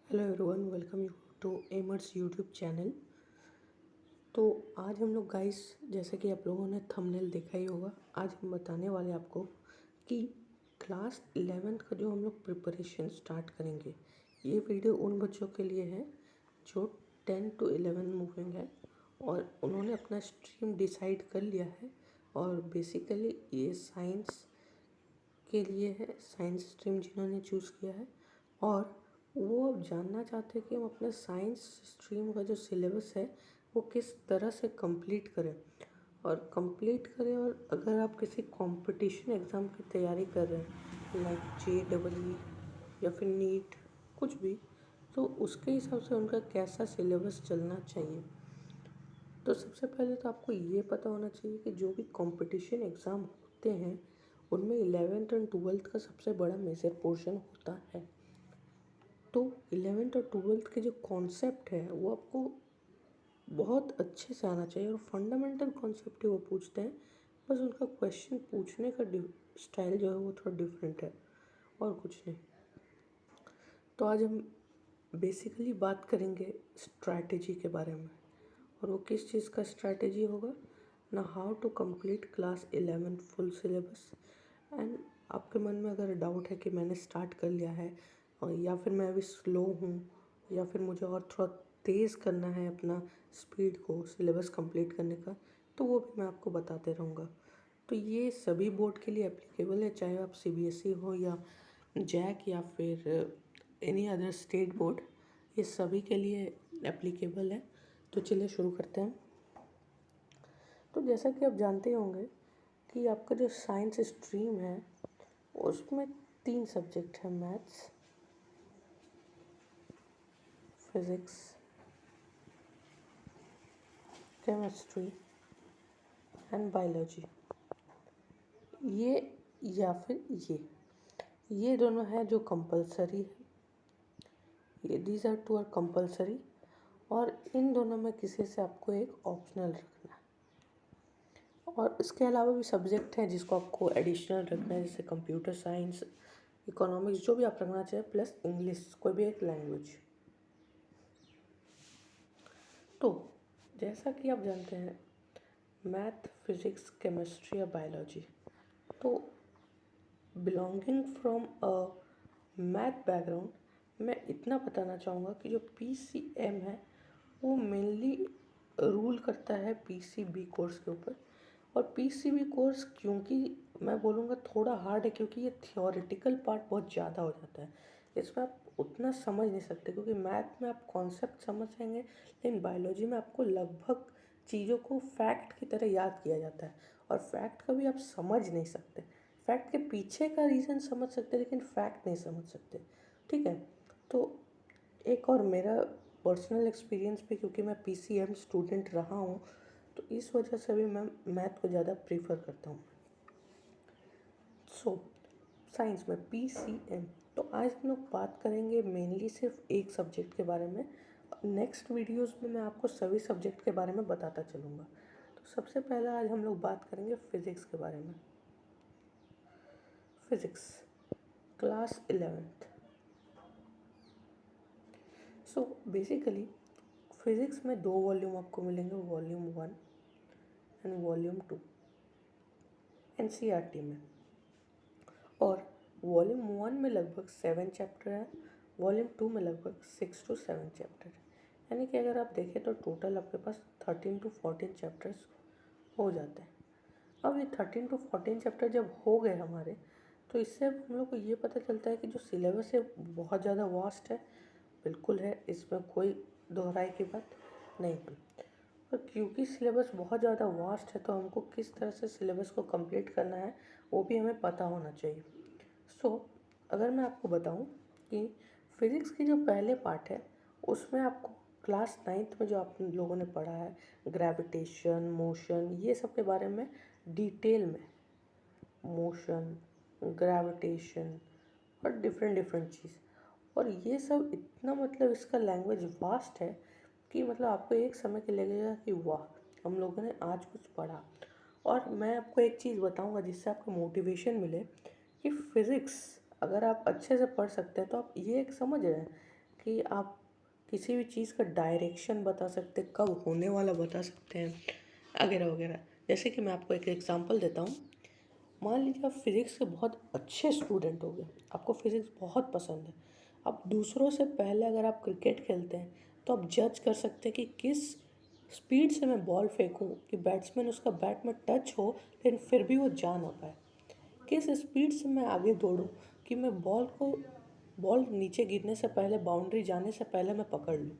Hello everyone, welcome you to एमर्स YouTube channel. तो आज हम लोग गाइस, जैसे कि आप लोगों ने थंबनेल देखा ही होगा, आज हम बताने वाले आपको कि क्लास 11th का जो हम लोग प्रिपरेशन स्टार्ट करेंगे। ये वीडियो उन बच्चों के लिए है जो 10 to 11 मूविंग है और उन्होंने अपना स्ट्रीम डिसाइड कर लिया है। और बेसिकली ये साइंस के लिए है, साइंस स्ट्रीम जिन्होंने चूज़ किया है और वो अब जानना चाहते हैं कि हम अपने साइंस स्ट्रीम का जो सिलेबस है वो किस तरह से कंप्लीट करें और अगर आप किसी कंपटीशन एग्ज़ाम की तैयारी कर रहे हैं लाइक JEE या फिर नीट कुछ भी, तो उसके हिसाब से उनका कैसा सिलेबस चलना चाहिए। तो सबसे पहले तो आपको ये पता होना चाहिए कि जो भी कंपटीशन एग्ज़ाम होते हैं उनमें 11th और 12th का सबसे बड़ा मेजर पोर्शन होता है। तो 11th और 12th के जो कॉन्सेप्ट है वो आपको बहुत अच्छे से आना चाहिए और फंडामेंटल कॉन्सेप्ट ही वो पूछते हैं। बस उनका क्वेश्चन पूछने का स्टाइल जो है वो थोड़ा डिफरेंट है और कुछ नहीं। तो आज हम बेसिकली बात करेंगे स्ट्रैटेजी के बारे में, और वो किस चीज़ का स्ट्रैटेजी होगा ना, how to complete class 11 full syllabus. And आपके मन में अगर डाउट है कि मैंने स्टार्ट कर लिया है और या फिर मैं अभी स्लो हूँ या फिर मुझे और थोड़ा तेज़ करना है अपना स्पीड को सिलेबस कंप्लीट करने का, तो वो भी मैं आपको बताते रहूँगा। तो ये सभी बोर्ड के लिए एप्लीकेबल है, चाहे आप CBSE हो या जैक या फिर एनी अदर स्टेट बोर्ड, ये सभी के लिए एप्लीकेबल है। तो चलिए शुरू करते हैं। तो जैसा कि आप जानते होंगे कि आपका जो साइंस स्ट्रीम है उसमें 3 सब्जेक्ट हैं, maths, physics, chemistry and biology. ये या फिर ये दोनों हैं जो कंपलसरी है। ये these are two are compulsory और इन दोनों में किसी से आपको एक ऑप्शनल रखना है। और इसके अलावा भी सब्जेक्ट हैं जिसको आपको एडिशनल रखना है, जैसे कंप्यूटर साइंस, इकोनॉमिक्स, जो भी आप रखना चाहें, प्लस इंग्लिश, कोई भी एक लैंग्वेज। तो जैसा कि आप जानते हैं, मैथ, फिज़िक्स, केमिस्ट्री या बायोलॉजी, तो belonging from a math background मैं इतना बताना चाहूँगा कि जो PCM है वो मेनली रूल करता है PCB कोर्स के ऊपर। और PCB कोर्स क्योंकि मैं बोलूँगा थोड़ा हार्ड है, क्योंकि ये थियोरेटिकल पार्ट बहुत ज़्यादा हो जाता है। इसमें आप उतना समझ नहीं सकते, क्योंकि मैथ में आप कॉन्सेप्ट समझ जाएंगे, लेकिन बायोलॉजी में आपको लगभग चीज़ों को फैक्ट की तरह याद किया जाता है और फैक्ट कभी आप समझ नहीं सकते। फैक्ट के पीछे का रीज़न समझ सकते लेकिन फैक्ट नहीं समझ सकते, ठीक है। तो एक और मेरा पर्सनल एक्सपीरियंस भी, क्योंकि मैं PCM स्टूडेंट रहा हूँ, तो इस वजह से भी मैं मैथ को ज़्यादा प्रीफर करता हूँ। साइंस में PCM। तो आज हम लोग बात करेंगे मेनली सिर्फ एक सब्जेक्ट के बारे में। नेक्स्ट वीडियोस में मैं आपको सभी सब्जेक्ट के बारे में बताता चलूँगा। तो सबसे पहले आज हम लोग बात करेंगे फ़िज़िक्स के बारे में। Physics class 11th। So basically physics में 2 वॉल्यूम आपको मिलेंगे, वॉल्यूम 1 एंड वॉल्यूम 2 NCERT में। और वॉल्यूम 1 में लगभग 7 चैप्टर है, वॉल्यूम 2 में लगभग 6 to 7 चैप्टर है। यानी कि अगर आप देखें तो टोटल आपके पास 13 to 14 चैप्टर्स हो जाते हैं। अब ये 13 to 14 चैप्टर जब हो गए हमारे, तो इससे अब हम लोग को ये पता चलता है कि जो सिलेबस है बहुत ज़्यादा वास्ट है। बिल्कुल है, इसमें कोई दोहराई की बात नहीं है। और क्योंकि सिलेबस बहुत ज़्यादा वास्ट है, तो हमको किस तरह से सिलेबस को कंप्लीट करना है वो भी हमें पता होना चाहिए। अगर मैं आपको बताऊं कि फिज़िक्स की जो पहले पार्ट है उसमें आपको क्लास 9th में जो आप लोगों ने पढ़ा है, ग्रेविटेशन, मोशन, ये सब के बारे में डिटेल में, मोशन, ग्रेविटेशन और डिफरेंट चीज़, और ये सब इतना मतलब इसका लैंग्वेज वास्ट है कि मतलब आपको एक समय के लगेगा कि वाह, हम लोगों ने आज कुछ पढ़ा। और मैं आपको एक चीज़ बताऊंगा जिससे आपको मोटिवेशन मिले कि फ़िज़िक्स अगर आप अच्छे से पढ़ सकते हैं, तो आप ये एक समझ रहे हैं कि आप किसी भी चीज़ का डायरेक्शन बता सकते, कब होने वाला बता सकते हैं, वगैरह वगैरह। जैसे कि मैं आपको एक एग्जांपल देता हूँ। मान लीजिए आप फिज़िक्स के बहुत अच्छे स्टूडेंट हो गए, आपको फिज़िक्स बहुत पसंद है। अब दूसरों से पहले अगर आप क्रिकेट खेलते हैं तो आप जज कर सकते हैं कि किस स्पीड से मैं बॉल फेंकूं कि बैट्समैन उसका बैट में टच हो लेकिन फिर भी वो जा ना पाए। किस स्पीड से मैं आगे दौड़ूं कि मैं बॉल नीचे गिरने से पहले, बाउंड्री जाने से पहले मैं पकड़ लूं।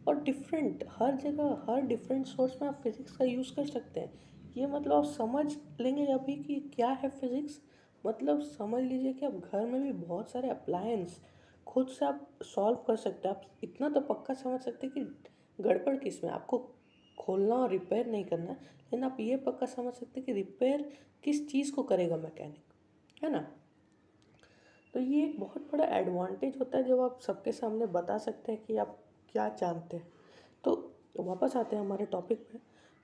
और डिफरेंट हर जगह, हर डिफरेंट सोर्स में आप फिज़िक्स का यूज़ कर सकते हैं। ये मतलब आप समझ लेंगे अभी कि क्या है फिज़िक्स। मतलब समझ लीजिए कि आप घर में भी बहुत सारे अप्लायंस खुद से आप सॉल्व कर सकते हैं। आप इतना तो पक्का समझ सकते हैं कि गड़बड़ किस में, आपको खोलना और रिपेयर नहीं करना है, लेकिन आप ये पक्का समझ सकते हैं कि रिपेयर किस चीज़ को करेगा मैकेनिक, है ना। तो ये एक बहुत बड़ा एडवांटेज होता है जब आप सबके सामने बता सकते हैं कि आप क्या जानते हैं। तो वापस आते हैं हमारे टॉपिक पे।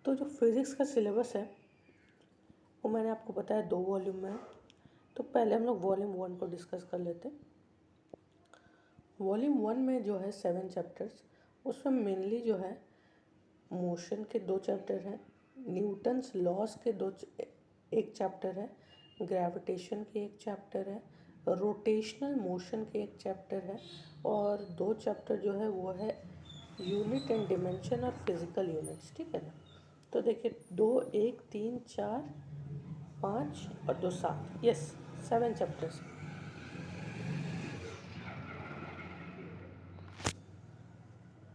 तो जो फिज़िक्स का सिलेबस है वो मैंने आपको बताया 2 वॉल्यूम में है। तो पहले हम लोग वॉल्यूम 1 को डिस्कस कर लेते हैं। वॉल्यूम 1 में जो है 7 चैप्टर्स, उसमें मेनली जो है मोशन के 2 चैप्टर हैं, न्यूटन्स लॉस के एक चैप्टर है, ग्रेविटेशन के एक चैप्टर है, रोटेशनल मोशन के एक चैप्टर है, और 2 चैप्टर जो है वो है यूनिट एंड डिमेंशन और फिजिकल यूनिट्स। ठीक है ना। तो देखिए 2, 1, 3, 4, 5 और 2, 7, यस 7 चैप्टर्स।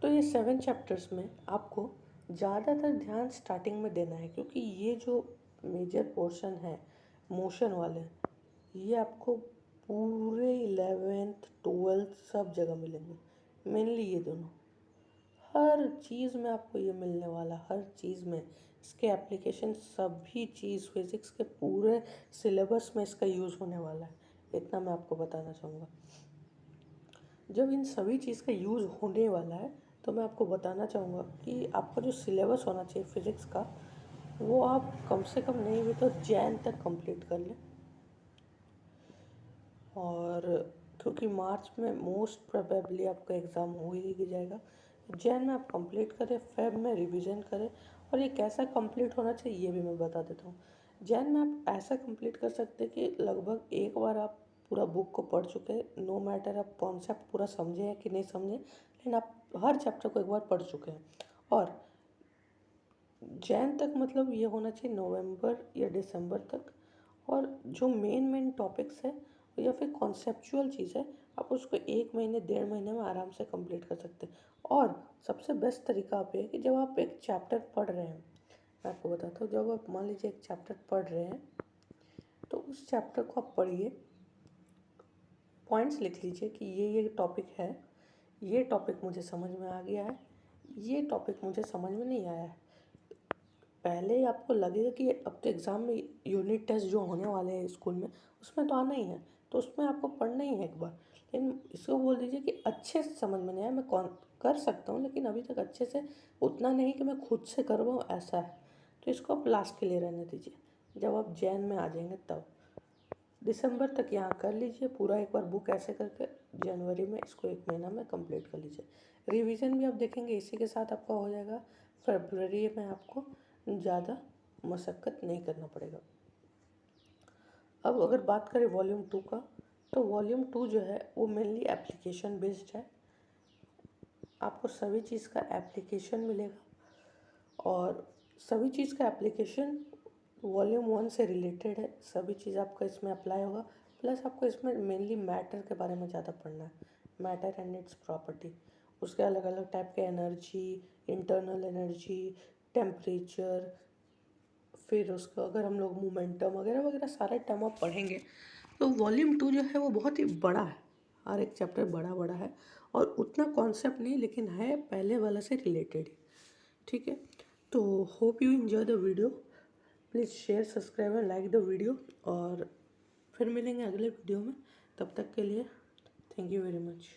तो ये 7 चैप्टर्स में आपको ज़्यादातर ध्यान स्टार्टिंग में देना है, क्योंकि ये जो मेजर पोर्शन है मोशन वाले, ये आपको पूरे 11th 12th सब जगह मिलेंगे। मेनली ये दोनों, हर चीज़ में आपको ये मिलने वाला, हर चीज़ में इसके एप्लीकेशन, सभी चीज़ फिज़िक्स के पूरे सिलेबस में इसका यूज़ होने वाला है। इतना मैं आपको बताना चाहूँगा। जब इन सभी चीज़ का यूज़ होने वाला है तो मैं आपको बताना चाहूँगा कि आपका जो सिलेबस होना चाहिए फिज़िक्स का, वो आप कम से कम नहीं भी तो जैन तक कंप्लीट कर लें। और क्योंकि मार्च में मोस्ट प्रोबेबली आपका एग्ज़ाम हो ही जाएगा, जैन में आप कंप्लीट करें, फेब में रिवीजन करें। और ये कैसा कंप्लीट होना चाहिए ये भी मैं बता देता हूँ। जैन में आप ऐसा कंप्लीट कर सकते हैं कि लगभग एक बार आप पूरा बुक को पढ़ चुके हैं, नो मैटर आप कॉन्सेप्ट पूरा समझे हैं कि नहीं समझे, लेकिन आप हर चैप्टर को एक बार पढ़ चुके हैं। और जैन तक मतलब ये होना चाहिए नवंबर या दिसंबर तक। और जो मेन टॉपिक्स है या फिर कॉन्सेप्चुअल चीज़ है, आप उसको 1 महीने 1.5 महीने में आराम से कंप्लीट कर सकते हैं। और सबसे बेस्ट तरीका आप ये है कि जब आप एक चैप्टर पढ़ रहे हैं, मैं आपको बताता हूँ, जब आप मान लीजिए एक चैप्टर पढ़ रहे हैं तो उस चैप्टर को आप पढ़िए, पॉइंट्स लिख लीजिए कि ये टॉपिक है, ये टॉपिक मुझे समझ में आ गया है, ये टॉपिक मुझे समझ में नहीं आया है। पहले ही आपको लगेगा कि अब तो एग्ज़ाम में यूनिट टेस्ट जो होने वाले हैं स्कूल में, उसमें तो आना ही है, तो उसमें आपको पढ़ना ही है एक बार। लेकिन इसको बोल दीजिए कि अच्छे से समझ में नहीं आया, मैं कौन कर सकता हूँ लेकिन अभी तक अच्छे से उतना नहीं कि मैं खुद से कर पाऊँ, ऐसा है। तो इसको आप लास्ट के लिए रहने दीजिए। जब आप जैन में आ जाएंगे तब दिसंबर तक यहाँ कर लीजिए पूरा एक बार बुक, ऐसे करके जनवरी में इसको 1 महीना में कंप्लीट कर लीजिए। रिवीजन भी आप देखेंगे इसी के साथ आपका हो जाएगा। फरवरी में आपको ज़्यादा मशक्क़त नहीं करना पड़ेगा। अब अगर बात करें वॉल्यूम 2 का, तो वॉल्यूम 2 जो है वो मेनली एप्लीकेशन बेस्ड है। आपको सभी चीज़ का एप्लीकेशन मिलेगा और सभी चीज़ का एप्लीकेशन वॉल्यूम 1 से रिलेटेड है। सभी चीज़ आपका इसमें अप्लाई होगा। प्लस आपको इसमें मेनली मैटर के बारे में ज़्यादा पढ़ना है, मैटर एंड इट्स प्रॉपर्टी, उसके अलग अलग टाइप के एनर्जी, इंटरनल एनर्जी, टेम्परेचर, फिर उसका अगर हम लोग मोमेंटम वगैरह वगैरह सारे टर्म आप पढ़ेंगे। तो वॉल्यूम 2 जो है वो बहुत ही बड़ा है, हर एक चैप्टर बड़ा बड़ा है और उतना कॉन्सेप्ट नहीं, लेकिन है पहले वाला से रिलेटेड ही। ठीक है, तो hope you enjoy the video. Please share, subscribe and like the video. और फिर मिलेंगे अगले वीडियो में, तब तक के लिए थैंक यू वेरी मच।